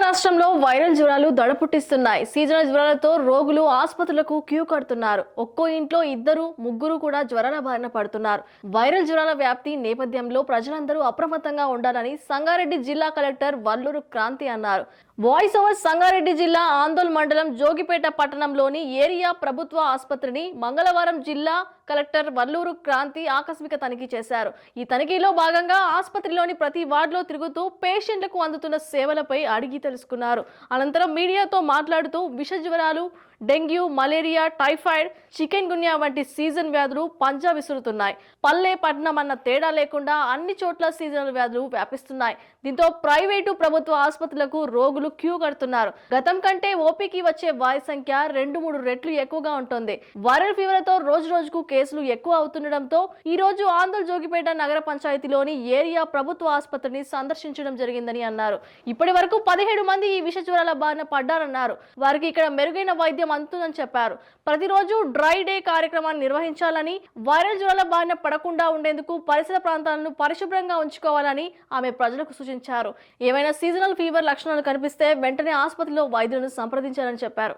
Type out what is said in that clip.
రాష్ట్రంలో వైరల్ జ్వరాలు దడపుట్టిస్తున్నాయి. సీజనల్ జ్వరాలతో రోగులు ఆసుపత్రులకు క్యూ కడుతున్నారు. ఒక్కో ఇంట్లో ఇద్దరు ముగ్గురు కూడా జ్వరాల బారిన పడుతున్నారు. వైరల్ జ్వరాల వ్యాప్తి నేపథ్యంలో ప్రజలందరూ అప్రమత్తంగా ఉండాలని సంగారెడ్డి జిల్లా కలెక్టర్ వల్లూరు క్రాంతి అన్నారు. వాయిస్ ఓవర్ సంగారెడ్డి జిల్లా ఆందోళ్ మండలం జోగిపేట పట్టణంలోని ఏరియా ప్రభుత్వ ఆసుపత్రిని మంగళవారం జిల్లా కలెక్టర్ వల్లూరు క్రాంతి ఆకస్మిక తనిఖీ చేశారు. ఈ తనిఖీలో భాగంగా ఆసుపత్రిలోని ప్రతి వార్డులో తిరుగుతూ పేషెంట్లకు అందుతున్న సేవలపై అడిగి తెలుసుకున్నారు. అనంతరం మీడియాతో మాట్లాడుతూ విష జ్వరాలు, డెంగ్యూ, మలేరియా, టైఫాయిడ్, చికెన్ గున్యా వంటి సీజన్ వ్యాధులు పంజా విసురుతున్నాయి. పల్లె పట్టణం అన్న తేడా లేకుండా అన్ని చోట్ల సీజనల్ వ్యాధులు వ్యాపిస్తున్నాయి. దీంతో ప్రైవేటు ప్రభుత్వ ఆసుపత్రులకు రోగులు క్యూ కడుతున్నారు. గతం కంటే ఓపీకి వచ్చే వారి సంఖ్య 2-3 రెట్లు ఎక్కువగా ఉంటుంది. వైరల్ ఫీవర్తో రోజు రోజుకు కేసులు ఎక్కువ అవుతుండటంతో ఈ రోజు ఆందోళ్ జోగిపేట నగర పంచాయతీలోని ఏరియా ప్రభుత్వ ఆసుపత్రిని సందర్శించడం జరిగిందని అన్నారు. ఇప్పటి వరకు 17 మంది ఈ విష జ్వరాల బారిన పడ్డారన్నారు. వారికి ఇక్కడ మెరుగైన వైద్యం అందుతుందని చెప్పారు. ప్రతిరోజు డ్రై డే కార్యక్రమాన్ని నిర్వహించాలని, వైరల్ జ్వరాల బారిన పడకుండా ఉండేందుకు పరిసర ప్రాంతాలను పరిశుభ్రంగా ఉంచుకోవాలని ఆమె ప్రజలకు సూచించారు. ఏమైనా సీజనల్ ఫీవర్ లక్షణాలు కనిపిస్తే వెంటనే ఆసుపత్రిలో వైద్యులను సంప్రదించాలని చెప్పారు.